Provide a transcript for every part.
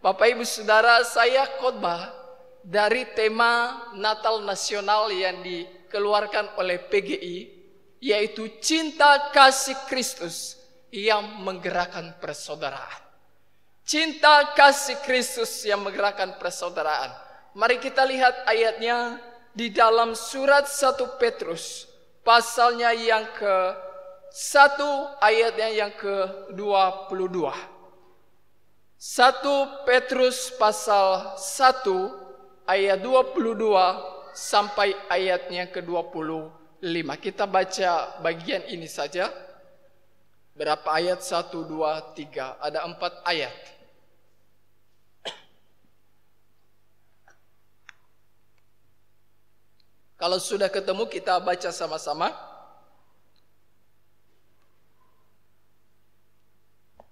Bapak Ibu Saudara, saya khotbah dari tema Natal Nasional yang dikeluarkan oleh PGI, yaitu cinta kasih Kristus yang menggerakkan persaudaraan. Cinta kasih Kristus yang menggerakkan persaudaraan. Mari kita lihat ayatnya di dalam surat 1 Petrus, pasalnya yang ke-1, ayatnya yang ke-22. 1 Petrus pasal 1 ayat 22 sampai ayatnya ke-25. Kita baca bagian ini saja. Berapa ayat? 1, 2, 3. Ada 4 ayat. Kalau sudah ketemu kita baca sama-sama.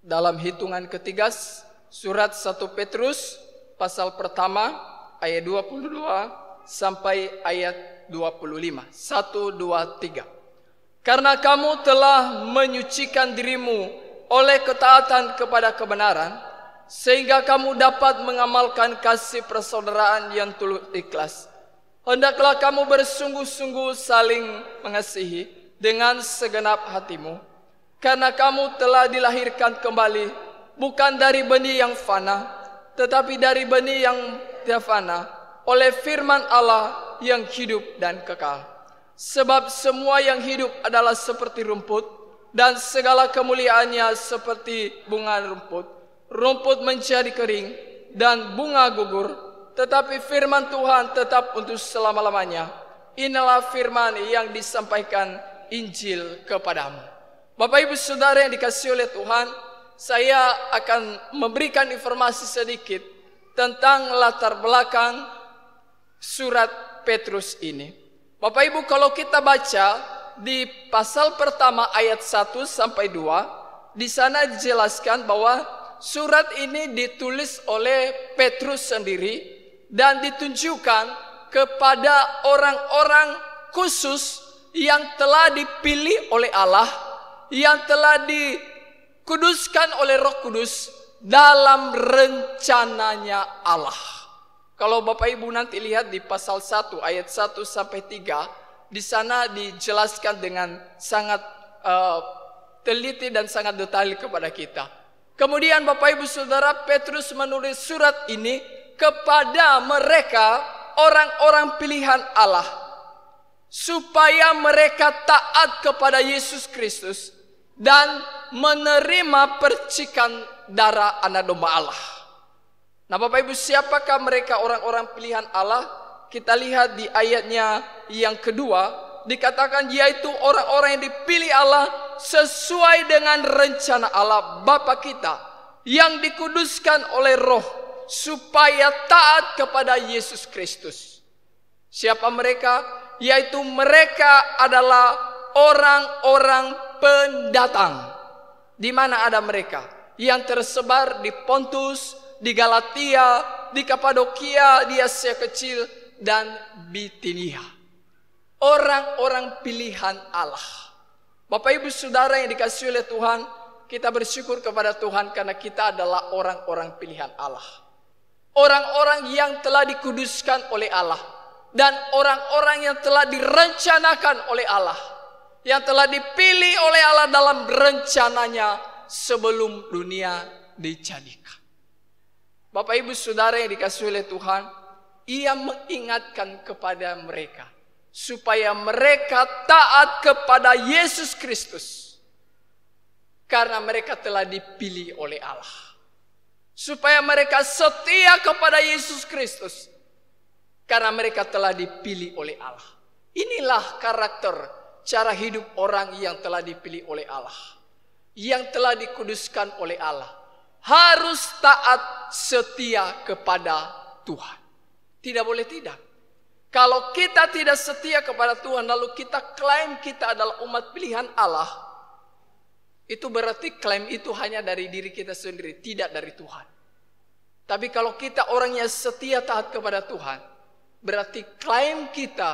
Dalam hitungan ketiga, surat 1 Petrus pasal pertama ayat 22 sampai ayat 25. 1, 2, 3. Karena kamu telah menyucikan dirimu oleh ketaatan kepada kebenaran, sehingga kamu dapat mengamalkan kasih persaudaraan yang tulus ikhlas. Hendaklah kamu bersungguh-sungguh saling mengasihi dengan segenap hatimu, karena kamu telah dilahirkan kembali, bukan dari benih yang fana, tetapi dari benih yang tidak fana, oleh firman Allah yang hidup dan kekal. Sebab semua yang hidup adalah seperti rumput, dan segala kemuliaannya seperti bunga rumput. Rumput menjadi kering, dan bunga gugur, tetapi firman Tuhan tetap untuk selama-lamanya. Inilah firman yang disampaikan Injil kepadamu. Bapak Ibu Saudara yang dikasihi oleh Tuhan, saya akan memberikan informasi sedikit tentang latar belakang surat Petrus ini. Bapak Ibu, kalau kita baca di pasal pertama ayat 1 sampai 2, di sana dijelaskan bahwa surat ini ditulis oleh Petrus sendiri dan ditunjukkan kepada orang-orang khusus yang telah dipilih oleh Allah, yang telah dikuduskan oleh Roh Kudus dalam rencananya Allah. Kalau Bapak Ibu nanti lihat di pasal 1 ayat 1 sampai 3, di sana dijelaskan dengan sangat teliti dan sangat detail kepada kita. Kemudian Bapak Ibu Saudara, Petrus menulis surat ini kepada mereka orang-orang pilihan Allah, supaya mereka taat kepada Yesus Kristus dan menerima percikan darah anak domba Allah. Nah Bapak Ibu, siapakah mereka orang-orang pilihan Allah? Kita lihat di ayatnya yang kedua, dikatakan yaitu orang-orang yang dipilih Allah sesuai dengan rencana Allah Bapa kita, yang dikuduskan oleh Roh, supaya taat kepada Yesus Kristus. Siapa mereka? Yaitu mereka adalah orang-orang pendatang. Di mana ada mereka? Yang tersebar di Pontus, di Galatia, di Kapadokia, di Asia Kecil, dan Bitinia. Orang-orang pilihan Allah. Bapak Ibu Saudara yang dikasihi oleh Tuhan, kita bersyukur kepada Tuhan karena kita adalah orang-orang pilihan Allah. Orang-orang yang telah dikuduskan oleh Allah, dan orang-orang yang telah direncanakan oleh Allah, yang telah dipilih oleh Allah dalam rencananya sebelum dunia dijadikan. Bapak Ibu Saudara yang dikasihi oleh Tuhan, Ia mengingatkan kepada mereka supaya mereka taat kepada Yesus Kristus, karena mereka telah dipilih oleh Allah. Supaya mereka setia kepada Yesus Kristus, karena mereka telah dipilih oleh Allah. Inilah karakter cara hidup orang yang telah dipilih oleh Allah, yang telah dikuduskan oleh Allah. Harus taat setia kepada Tuhan. Tidak boleh tidak. Kalau kita tidak setia kepada Tuhan, lalu kita klaim kita adalah umat pilihan Allah, itu berarti klaim itu hanya dari diri kita sendiri, tidak dari Tuhan. Tapi kalau kita orang yang setia taat kepada Tuhan, berarti klaim kita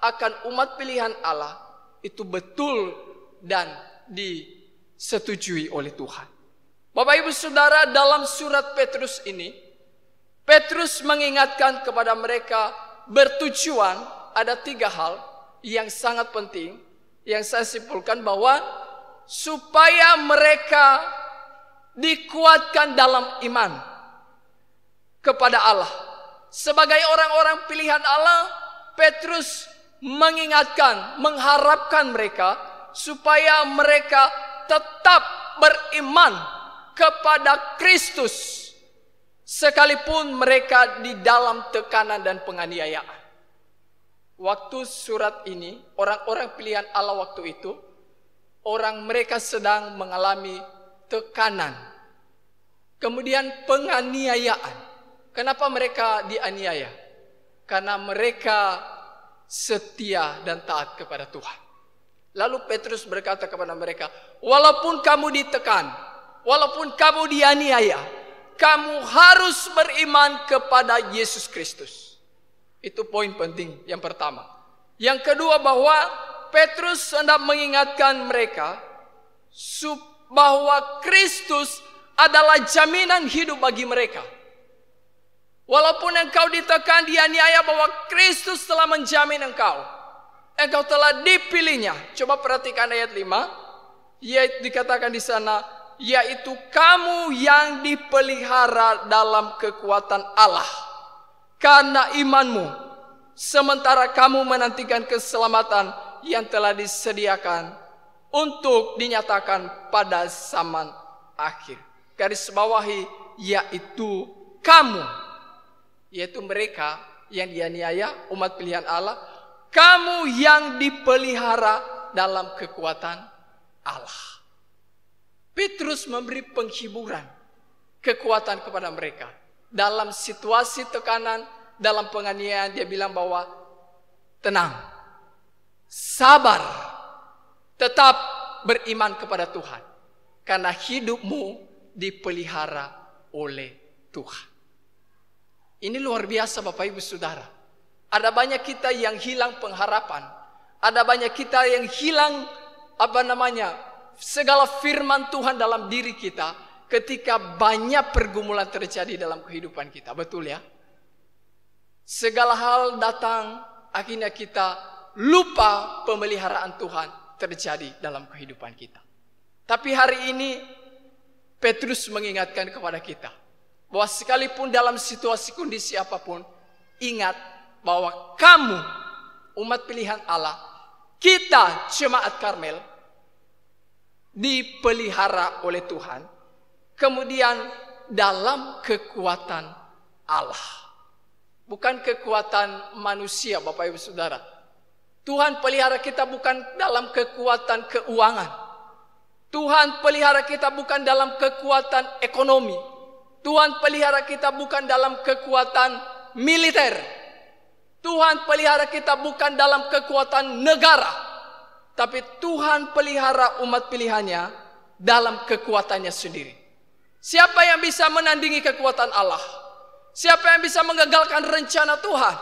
akan umat pilihan Allah itu betul dan disetujui oleh Tuhan. Bapak Ibu Saudara, dalam surat Petrus ini Petrus mengingatkan kepada mereka bertujuan ada 3 hal yang sangat penting yang saya simpulkan, bahwa supaya mereka dikuatkan dalam iman kepada Allah. Sebagai orang-orang pilihan Allah, Petrus mengingatkan, mengharapkan mereka supaya mereka tetap beriman kepada Kristus sekalipun mereka di dalam tekanan dan penganiayaan. Waktu surat ini, orang-orang pilihan Allah waktu itu, mereka sedang mengalami tekanan, kemudian penganiayaan. Kenapa mereka dianiaya? Karena mereka setia dan taat kepada Tuhan. Lalu Petrus berkata kepada mereka, walaupun kamu ditekan, walaupun kamu dianiaya, kamu harus beriman kepada Yesus Kristus. Itu poin penting yang pertama. Yang kedua, bahwa Petrus hendak mengingatkan mereka bahwa Kristus adalah jaminan hidup bagi mereka. Walaupun engkau ditekan, dianiaya, bahwa Kristus telah menjamin engkau. Engkau telah dipilihnya. Coba perhatikan ayat 5. Yaitu dikatakan di sana, yaitu kamu yang dipelihara dalam kekuatan Allah karena imanmu, sementara kamu menantikan keselamatan yang telah disediakan untuk dinyatakan pada zaman akhir. Garis bawahi, yaitu kamu, yaitu mereka yang dianiaya, umat pilihan Allah, kamu yang dipelihara dalam kekuatan Allah. Petrus memberi penghiburan, kekuatan kepada mereka. Dalam situasi tekanan, dalam penganiayaan, dia bilang bahwa tenang, sabar, tetap beriman kepada Tuhan. Karena hidupmu dipelihara oleh Tuhan. Ini luar biasa Bapak Ibu Saudara. Ada banyak kita yang hilang pengharapan. Ada banyak kita yang hilang segala firman Tuhan dalam diri kita ketika banyak pergumulan terjadi dalam kehidupan kita. Betul ya? Segala hal datang, akhirnya kita lupa pemeliharaan Tuhan terjadi dalam kehidupan kita. Tapi hari ini Petrus mengingatkan kepada kita bahwa sekalipun dalam situasi kondisi apapun, ingat bahwa kamu, umat pilihan Allah, kita jemaat Karmel, dipelihara oleh Tuhan, kemudian dalam kekuatan Allah. Bukan kekuatan manusia Bapak Ibu Saudara. Tuhan pelihara kita bukan dalam kekuatan keuangan. Tuhan pelihara kita bukan dalam kekuatan ekonomi. Tuhan pelihara kita bukan dalam kekuatan militer. Tuhan pelihara kita bukan dalam kekuatan negara. Tapi Tuhan pelihara umat pilihannya dalam kekuatannya sendiri. Siapa yang bisa menandingi kekuatan Allah? Siapa yang bisa menggagalkan rencana Tuhan?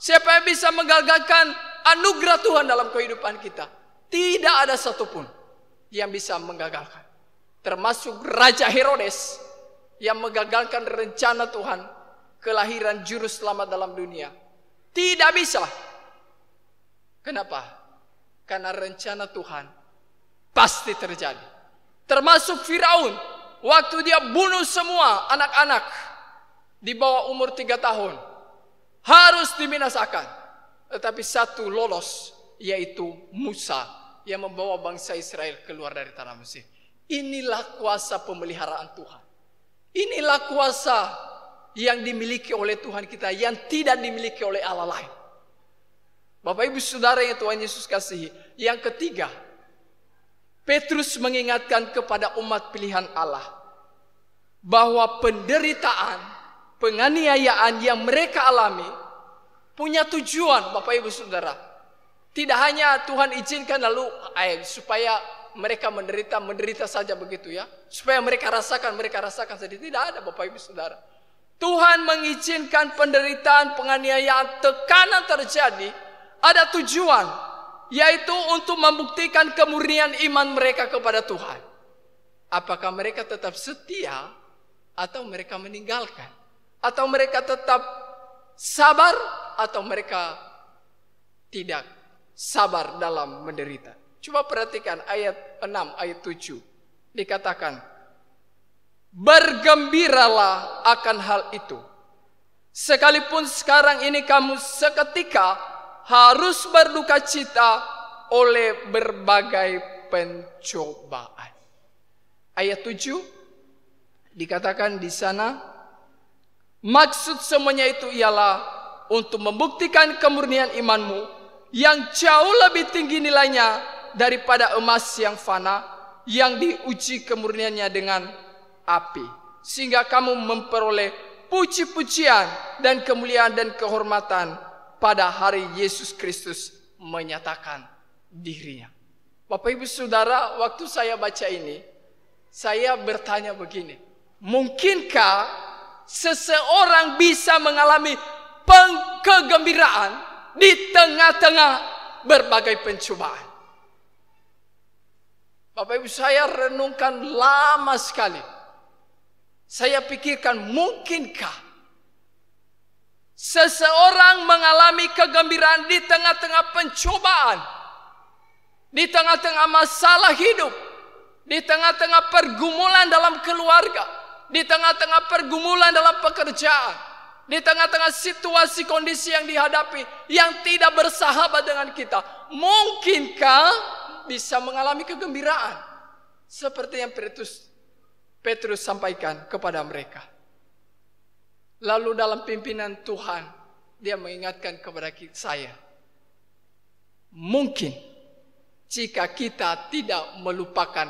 Siapa yang bisa menggagalkan anugerah Tuhan dalam kehidupan kita? Tidak ada satupun yang bisa menggagalkan. Termasuk Raja Herodes yang menggagalkan rencana Tuhan, kelahiran juru selamat dalam dunia. Tidak bisa. Kenapa? Karena rencana Tuhan pasti terjadi. Termasuk Firaun, waktu dia bunuh semua anak-anak di bawah umur 3 tahun, harus dibinasakan. Tetapi satu lolos, yaitu Musa, yang membawa bangsa Israel keluar dari tanah Mesir. Inilah kuasa pemeliharaan Tuhan. Inilah kuasa yang dimiliki oleh Tuhan kita, yang tidak dimiliki oleh Allah lain. Bapak Ibu Saudara yang Tuhan Yesus kasihi. Yang ketiga, Petrus mengingatkan kepada umat pilihan Allah bahwa penderitaan, penganiayaan yang mereka alami punya tujuan Bapak Ibu Saudara. Tidak hanya Tuhan izinkan lalu supaya mereka menderita saja begitu ya. Supaya mereka rasakan saja. Tidak ada Bapak Ibu Saudara. Tuhan mengizinkan penderitaan, penganiayaan, tekanan terjadi, ada tujuan, yaitu untuk membuktikan kemurnian iman mereka kepada Tuhan. Apakah mereka tetap setia atau mereka meninggalkan? Atau mereka tetap sabar atau mereka tidak sabar dalam menderita. Coba perhatikan ayat 6, ayat 7. Dikatakan, bergembiralah akan hal itu. Sekalipun sekarang ini kamu seketika harus berduka cita oleh berbagai pencobaan. Ayat 7 dikatakan di sana, maksud semuanya itu ialah untuk membuktikan kemurnian imanmu yang jauh lebih tinggi nilainya daripada emas yang fana, yang diuji kemurniannya dengan api, sehingga kamu memperoleh puji-pujian dan kemuliaan dan kehormatan pada hari Yesus Kristus menyatakan dirinya. Bapak Ibu Saudara, waktu saya baca ini, saya bertanya begini, mungkinkah seseorang bisa mengalami kegembiraan di tengah-tengah berbagai pencobaan? Bapak Ibu, saya renungkan lama sekali. Saya pikirkan, mungkinkah seseorang mengalami kegembiraan di tengah-tengah pencobaan, di tengah-tengah masalah hidup, di tengah-tengah pergumulan dalam keluarga, di tengah-tengah pergumulan dalam pekerjaan, di tengah-tengah situasi kondisi yang dihadapi yang tidak bersahabat dengan kita? Mungkinkah bisa mengalami kegembiraan seperti yang Petrus sampaikan kepada mereka? Lalu dalam pimpinan Tuhan, dia mengingatkan kepada saya, mungkin jika kita tidak melupakan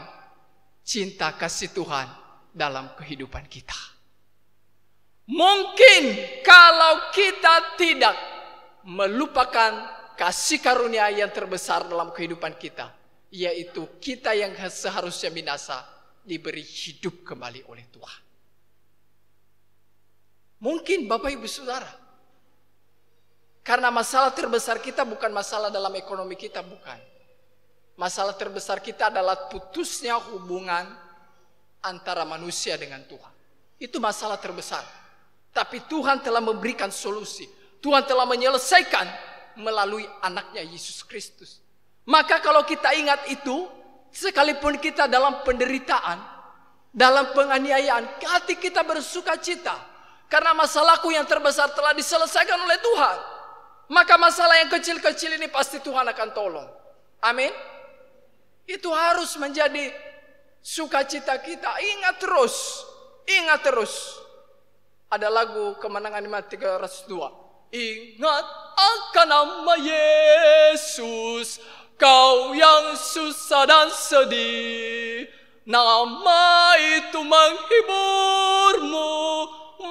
cinta kasih Tuhan dalam kehidupan kita. Mungkin kalau kita tidak melupakan kasih karunia yang terbesar dalam kehidupan kita, yaitu kita yang seharusnya binasa diberi hidup kembali oleh Tuhan. Mungkin Bapak Ibu Saudara, karena masalah terbesar kita bukan masalah dalam ekonomi kita, bukan. Masalah terbesar kita adalah putusnya hubungan antara manusia dengan Tuhan. Itu masalah terbesar. Tapi Tuhan telah memberikan solusi. Tuhan telah menyelesaikan melalui anaknya Yesus Kristus. Maka kalau kita ingat itu, sekalipun kita dalam penderitaan, dalam penganiayaan, hati kita bersuka cita. Karena masalahku yang terbesar telah diselesaikan oleh Tuhan. Maka masalah yang kecil-kecil ini pasti Tuhan akan tolong. Amin. Itu harus menjadi sukacita kita. Ingat terus. Ingat terus. Ada lagu Kemenangan Iman 302. Ingat akan nama Yesus, kau yang susah dan sedih. Nama itu menghiburmu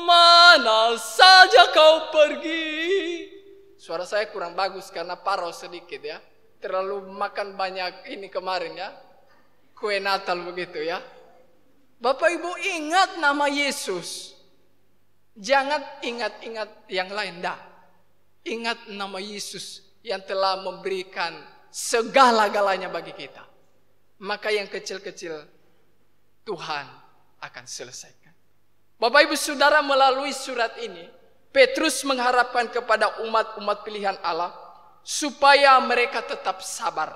mana saja kau pergi. Suara saya kurang bagus karena parau sedikit ya. Terlalu makan banyak ini kemarin ya. Kue Natal begitu ya. Bapak Ibu, ingat nama Yesus. Jangan ingat-ingat yang lain dah. Ingat nama Yesus yang telah memberikan segala-galanya bagi kita. Maka yang kecil-kecil Tuhan akan selesaikan. Bapak Ibu Saudara, melalui surat ini Petrus mengharapkan kepada umat-umat pilihan Allah supaya mereka tetap sabar,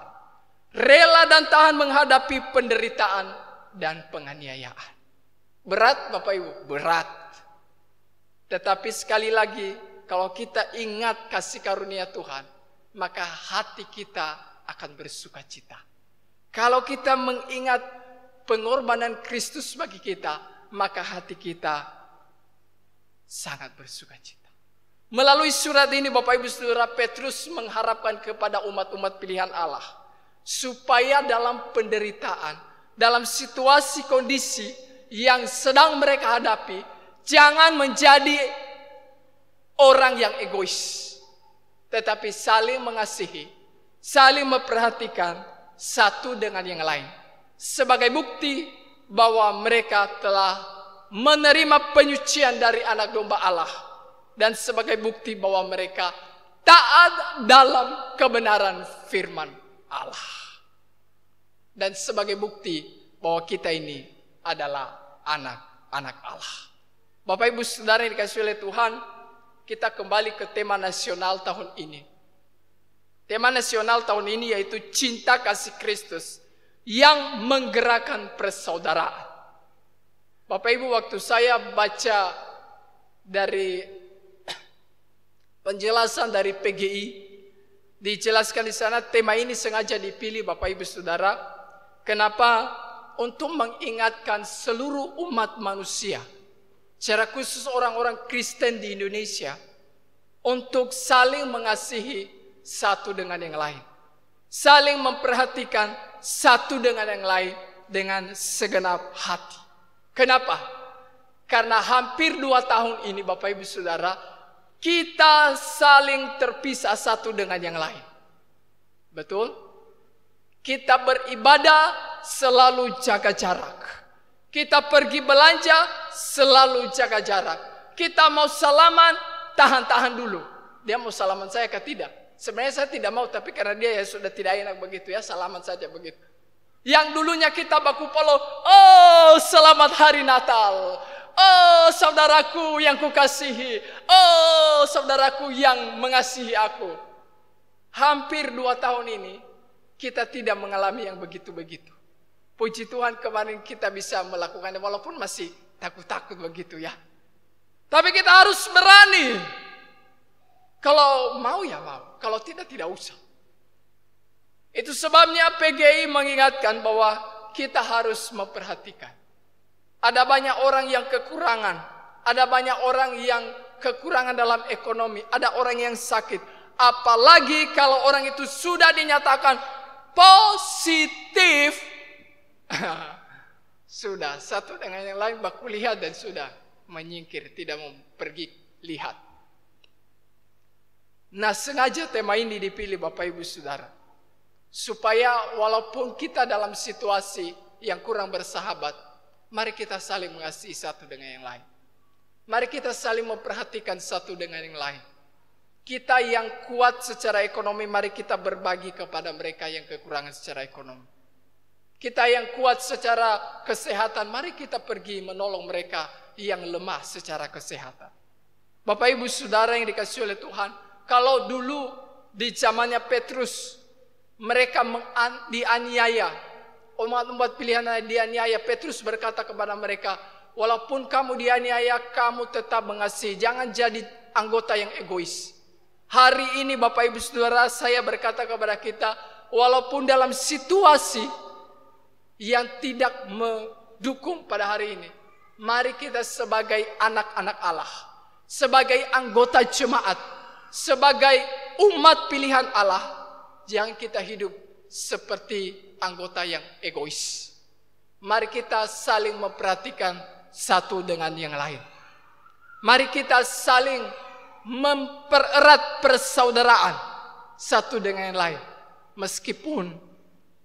rela dan tahan menghadapi penderitaan dan penganiayaan. Berat Bapak Ibu, berat. Tetapi sekali lagi, kalau kita ingat kasih karunia Tuhan, maka hati kita akan bersuka cita. Kalau kita mengingat pengorbanan Kristus bagi kita, maka hati kita sangat bersuka cita. Melalui surat ini Bapak Ibu Saudara, Petrus mengharapkan kepada umat-umat pilihan Allah supaya dalam penderitaan, dalam situasi kondisi yang sedang mereka hadapi, jangan menjadi orang yang egois, tetapi saling mengasihi, saling memperhatikan satu dengan yang lain. Sebagai bukti bahwa mereka telah menerima penyucian dari anak domba Allah, dan sebagai bukti bahwa mereka taat dalam kebenaran firman Allah, dan sebagai bukti bahwa kita ini adalah anak-anak Allah. Bapak Ibu Saudara yang dikasihi oleh Tuhan, kita kembali ke tema nasional tahun ini. Tema nasional tahun ini yaitu cinta kasih Kristus yang menggerakkan persaudaraan. Bapak Ibu, waktu saya baca dari penjelasan dari PGI, dijelaskan di sana tema ini sengaja dipilih Bapak Ibu Saudara. Kenapa? Untuk mengingatkan seluruh umat manusia, secara khusus orang-orang Kristen di Indonesia, untuk saling mengasihi satu dengan yang lain, saling memperhatikan satu dengan yang lain dengan segenap hati. Kenapa? Karena hampir 2 tahun ini Bapak Ibu Saudara, kita saling terpisah satu dengan yang lain. Betul? Kita beribadah selalu jaga jarak. Kita pergi belanja selalu jaga jarak. Kita mau salaman, tahan-tahan dulu. Dia mau salaman saya atau tidak? Sebenarnya saya tidak mau, tapi karena dia ya sudah tidak enak begitu ya, salaman saja begitu. Yang dulunya kita baku polo, oh selamat hari Natal. Oh saudaraku yang kukasihi. Oh saudaraku yang mengasihi aku. Hampir 2 tahun ini kita tidak mengalami yang begitu-begitu. Puji Tuhan kemarin kita bisa melakukannya walaupun masih takut-takut begitu ya. Tapi kita harus berani. Kalau mau ya mau, kalau tidak usah. Itu sebabnya PGI mengingatkan bahwa kita harus memperhatikan. Ada banyak orang yang kekurangan, ada banyak orang yang kekurangan dalam ekonomi, ada orang yang sakit. Apalagi kalau orang itu sudah dinyatakan positif, sudah satu dengan yang lain baku lihat dan sudah menyingkir, tidak mau pergi lihat. Nah, sengaja tema ini dipilih Bapak Ibu Saudara, supaya walaupun kita dalam situasi yang kurang bersahabat, mari kita saling mengasihi satu dengan yang lain. Mari kita saling memperhatikan satu dengan yang lain. Kita yang kuat secara ekonomi, mari kita berbagi kepada mereka yang kekurangan secara ekonomi. Kita yang kuat secara kesehatan, mari kita pergi menolong mereka yang lemah secara kesehatan. Bapak Ibu Saudara yang dikasihi oleh Tuhan, kalau dulu di zamannya Petrus mereka dianiaya, umat-umat pilihan dianiaya, Petrus berkata kepada mereka, walaupun kamu dianiaya, kamu tetap mengasihi, jangan jadi anggota yang egois. Hari ini Bapak Ibu Saudara, saya berkata kepada kita, walaupun dalam situasi yang tidak mendukung pada hari ini, mari kita sebagai anak-anak Allah, sebagai anggota jemaat, sebagai umat pilihan Allah, jangan kita hidup seperti anggota yang egois. Mari kita saling memperhatikan satu dengan yang lain. Mari kita saling mempererat persaudaraan satu dengan yang lain, meskipun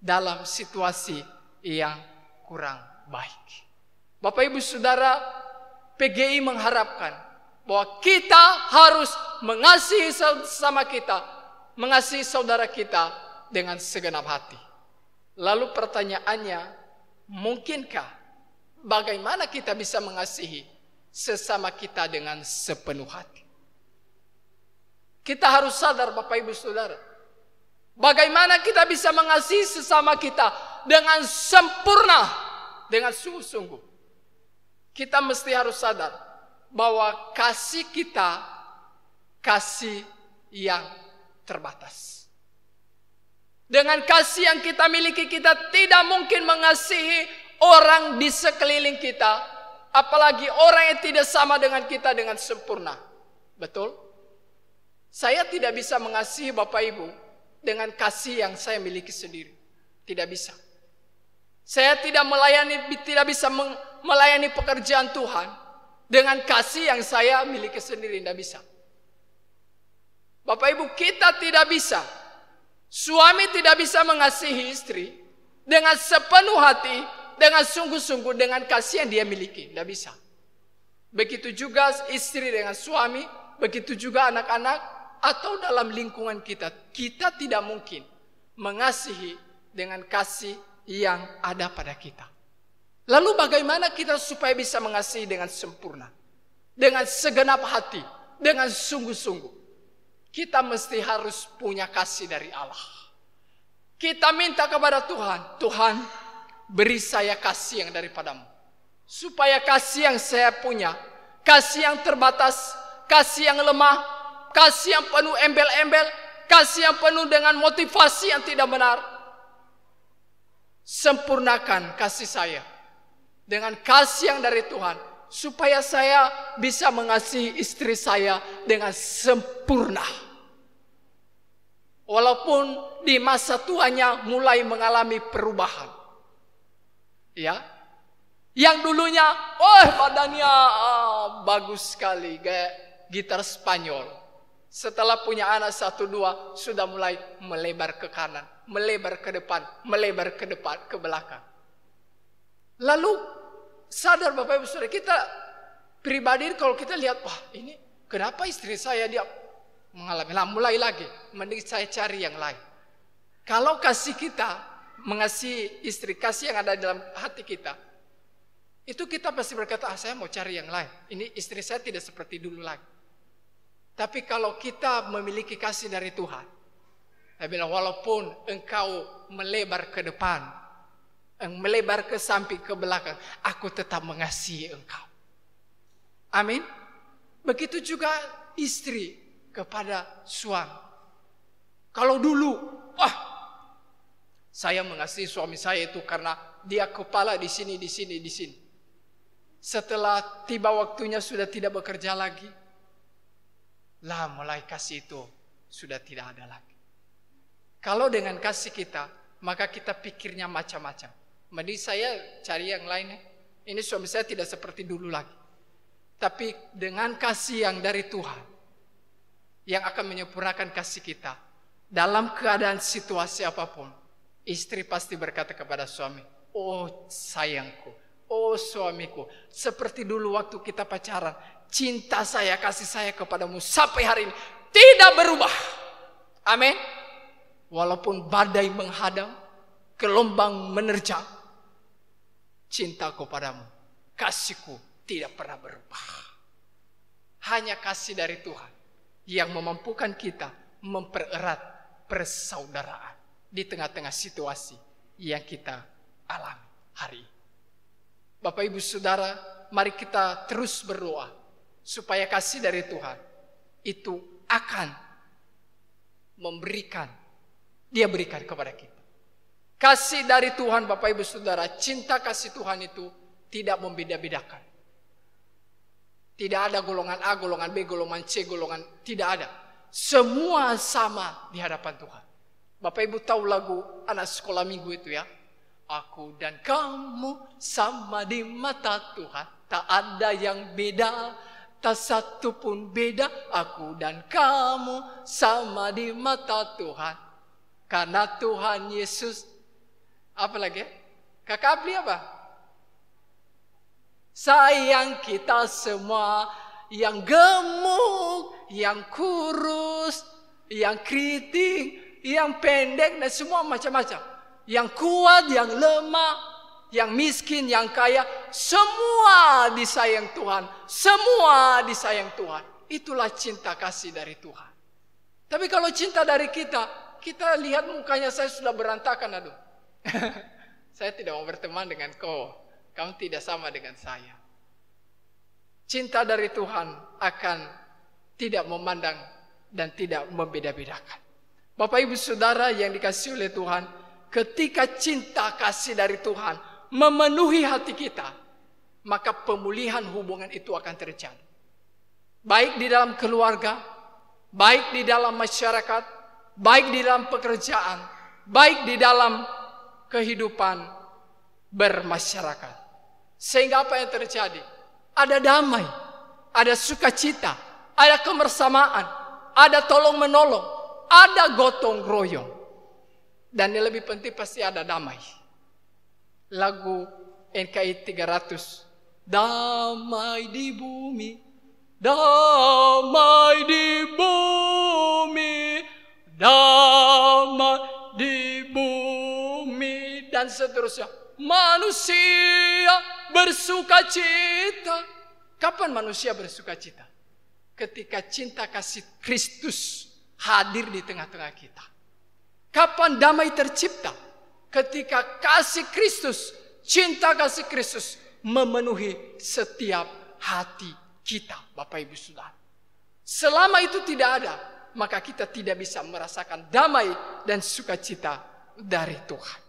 dalam situasi yang kurang baik. Bapak Ibu Saudara, PGI mengharapkan bahwa kita harus mengasihi sesama kita, mengasihi saudara kita dengan segenap hati. Lalu pertanyaannya, mungkinkah bagaimana kita bisa mengasihi sesama kita dengan sepenuh hati? Kita harus sadar Bapak Ibu Saudara, bagaimana kita bisa mengasihi sesama kita dengan sempurna, dengan sungguh-sungguh. Kita mesti harus sadar bahwa kasih kita kasih yang terbatas. Dengan kasih yang kita miliki, kita tidak mungkin mengasihi orang di sekeliling kita, apalagi orang yang tidak sama dengan kita dengan sempurna. Betul? Saya tidak bisa mengasihi Bapak Ibu dengan kasih yang saya miliki sendiri. Tidak bisa. Saya tidak bisa melayani pekerjaan Tuhan dengan kasih yang saya miliki sendiri. Tidak bisa. Bapak Ibu, kita tidak bisa. Suami tidak bisa mengasihi istri dengan sepenuh hati, dengan sungguh-sungguh, dengan kasih yang dia miliki. Tidak bisa. Begitu juga istri dengan suami, begitu juga anak-anak, atau dalam lingkungan kita. Kita tidak mungkin mengasihi dengan kasih yang ada pada kita. Lalu bagaimana kita supaya bisa mengasihi dengan sempurna? dengan segenap hati, dengan sungguh-sungguh. Kita mesti harus punya kasih dari Allah. Kita minta kepada Tuhan, Tuhan beri saya kasih yang daripadamu. Supaya kasih yang saya punya, kasih yang terbatas, kasih yang lemah, kasih yang penuh embel-embel, kasih yang penuh dengan motivasi yang tidak benar. Sempurnakan kasih saya dengan kasih yang dari Tuhan, supaya saya bisa mengasihi istri saya dengan sempurna. Walaupun di masa tuanya mulai mengalami perubahan. Ya. Yang dulunya, badannya bagus sekali, kayak gitar Spanyol. Setelah punya anak 1-2, sudah mulai melebar ke kanan, melebar ke depan, melebar ke depan, ke belakang. Lalu sadar Bapak Ibu Saudara, kita pribadi kalau kita lihat, wah ini kenapa istri saya dia mengalami, mulai lagi, mending saya cari yang lain. Kalau kasih kita, mengasihi istri, kasih yang ada dalam hati kita, itu kita pasti berkata, saya mau cari yang lain. Ini istri saya tidak seperti dulu lagi. Tapi kalau kita memiliki kasih dari Tuhan, saya bilang walaupun engkau melebar ke depan, melebar ke samping, ke belakang, aku tetap mengasihi engkau. Amin. Begitu juga istri kepada suami. Kalau dulu, saya mengasihi suami saya itu karena dia kepala di sini, di sini, di sini. Setelah tiba waktunya sudah tidak bekerja lagi, mulai kasih itu sudah tidak ada lagi. Kalau dengan kasih kita, maka kita pikirnya macam-macam. Mending saya cari yang lainnya. Ini suami saya tidak seperti dulu lagi. Tapi dengan kasih yang dari Tuhan, yang akan menyempurnakan kasih kita, dalam keadaan situasi apapun, istri pasti berkata kepada suami, oh sayangku, oh suamiku, seperti dulu waktu kita pacaran, cinta saya, kasih saya kepadamu sampai hari ini tidak berubah. Amin. Walaupun badai menghadang, gelombang menerjang, cintaku padamu, kasihku tidak pernah berubah. Hanya kasih dari Tuhan yang memampukan kita mempererat persaudaraan di tengah-tengah situasi yang kita alami hari ini. Bapak Ibu Saudara, mari kita terus berdoa supaya kasih dari Tuhan itu akan memberikan, dia berikan kepada kita. Kasih dari Tuhan Bapak Ibu Saudara, cinta kasih Tuhan itu tidak membeda-bedakan. Tidak ada golongan A, golongan B, golongan C, golongan, tidak ada. Semua sama di hadapan Tuhan. Bapak Ibu tahu lagu anak sekolah minggu itu ya? Aku dan kamu sama di mata Tuhan, tak ada yang beda, tak satu pun beda. Aku dan kamu sama di mata Tuhan, karena Tuhan Yesus. Apa lagi? Kakak beli apa? Sayang kita semua, yang gemuk, yang kurus, yang keriting, yang pendek, dan semua macam-macam. Yang kuat, yang lemah, yang miskin, yang kaya, semua disayang Tuhan. Semua disayang Tuhan. Itulah cinta kasih dari Tuhan. Tapi kalau cinta dari kita, kita lihat mukanya saya sudah berantakan, aduh. Saya tidak mau berteman dengan kau. Kamu tidak sama dengan saya. Cinta dari Tuhan akan tidak memandang dan tidak membeda-bedakan. Bapak Ibu Saudara yang dikasihi oleh Tuhan, ketika cinta kasih dari Tuhan memenuhi hati kita, maka pemulihan hubungan itu akan terjadi. Baik di dalam keluarga, baik di dalam masyarakat, baik di dalam pekerjaan, baik di dalam kehidupan bermasyarakat. Sehingga apa yang terjadi? Ada damai, ada sukacita, ada kebersamaan, ada tolong menolong, ada gotong royong. Dan yang lebih penting pasti ada damai. Lagu NKI 300, damai di bumi, damai di bumi, damai di bumi, dan seterusnya. Manusia bersuka cita Kapan manusia bersuka cita? Ketika cinta kasih Kristus hadir di tengah-tengah kita. Kapan damai tercipta? Ketika kasih Kristus, cinta kasih Kristus memenuhi setiap hati kita, Bapak Ibu Saudara. Selama itu tidak ada, maka kita tidak bisa merasakan damai dan sukacita dari Tuhan.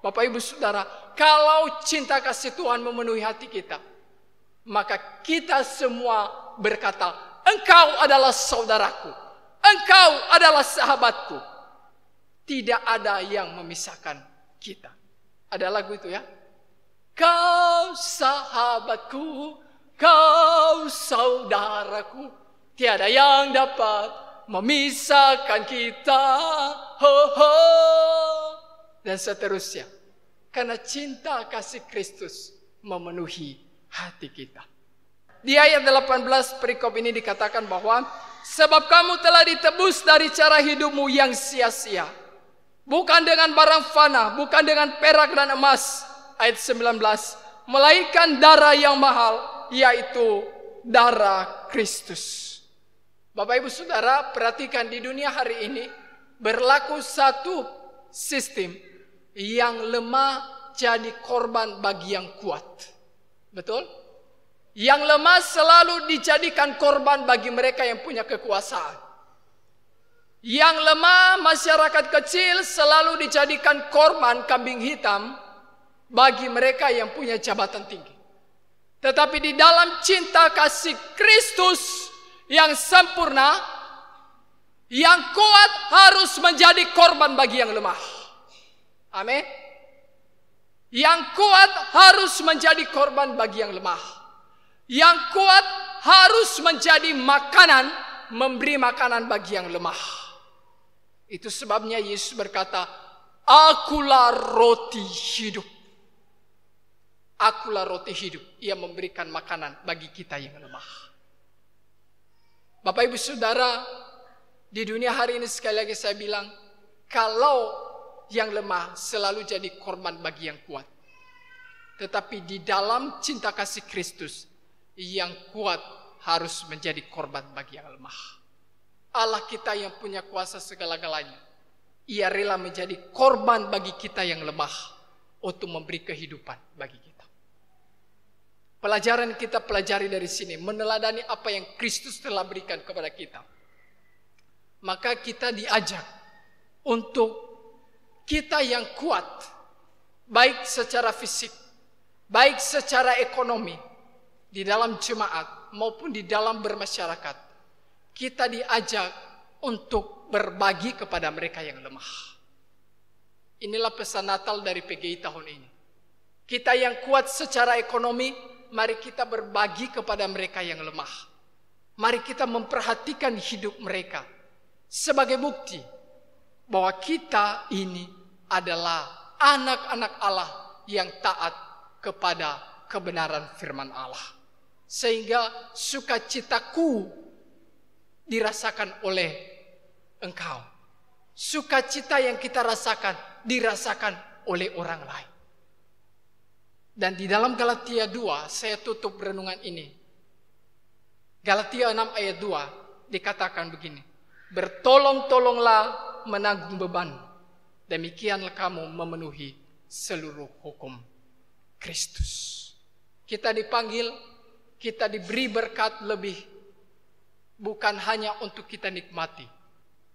Bapak Ibu Saudara, kalau cinta kasih Tuhan memenuhi hati kita, maka kita semua berkata, engkau adalah saudaraku, engkau adalah sahabatku. Tidak ada yang memisahkan kita. Ada lagu itu ya. Kau sahabatku, kau saudaraku, tiada yang dapat memisahkan kita. Ho, ho. Dan seterusnya. Karena cinta kasih Kristus memenuhi hati kita. Di ayat 18 perikop ini dikatakan bahwa sebab kamu telah ditebus dari cara hidupmu yang sia-sia. Bukan dengan barang fana, bukan dengan perak dan emas. Ayat 19. Melainkan darah yang mahal, yaitu darah Kristus. Bapak Ibu Saudara, perhatikan di dunia hari ini berlaku satu sistem yang lemah jadi korban bagi yang kuat. Betul? Yang lemah selalu dijadikan korban bagi mereka yang punya kekuasaan. Yang lemah, masyarakat kecil selalu dijadikan korban kambing hitam bagi mereka yang punya jabatan tinggi. Tetapi di dalam cinta kasih Kristus yang sempurna, yang kuat harus menjadi korban bagi yang lemah. Amin. Yang kuat harus menjadi korban bagi yang lemah. Yang kuat harus menjadi makanan, memberi makanan bagi yang lemah. Itu sebabnya Yesus berkata, akulah roti hidup. Akulah roti hidup. Ia memberikan makanan bagi kita yang lemah. Bapak Ibu Saudara, di dunia hari ini sekali lagi saya bilang, kalau yang lemah selalu jadi korban bagi yang kuat. Tetapi di dalam cinta kasih Kristus, yang kuat harus menjadi korban bagi yang lemah. Allah kita yang punya kuasa segala-galanya, Ia rela menjadi korban bagi kita yang lemah untuk memberi kehidupan bagi kita. Pelajaran kita pelajari dari sini, meneladani apa yang Kristus telah berikan kepada kita. Maka kita diajak untuk kita yang kuat, baik secara fisik, baik secara ekonomi, di dalam jemaat maupun di dalam bermasyarakat, kita diajak untuk berbagi kepada mereka yang lemah. Inilah pesan Natal dari PGI tahun ini. Kita yang kuat secara ekonomi, mari kita berbagi kepada mereka yang lemah. Mari kita memperhatikan hidup mereka sebagai bukti bahwa kita ini adalah anak-anak Allah yang taat kepada kebenaran firman Allah. Sehingga sukacitaku dirasakan oleh engkau. Sukacita yang kita rasakan dirasakan oleh orang lain. Dan di dalam Galatia 2, saya tutup renungan ini. Galatia 6 ayat 2 dikatakan begini. Bertolong-tolonglah menanggung beban. Demikianlah kamu memenuhi seluruh hukum Kristus. Kita dipanggil, kita diberi berkat lebih, bukan hanya untuk kita nikmati,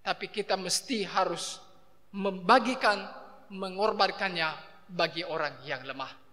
tapi kita mesti harus membagikan, mengorbankannya bagi orang yang lemah.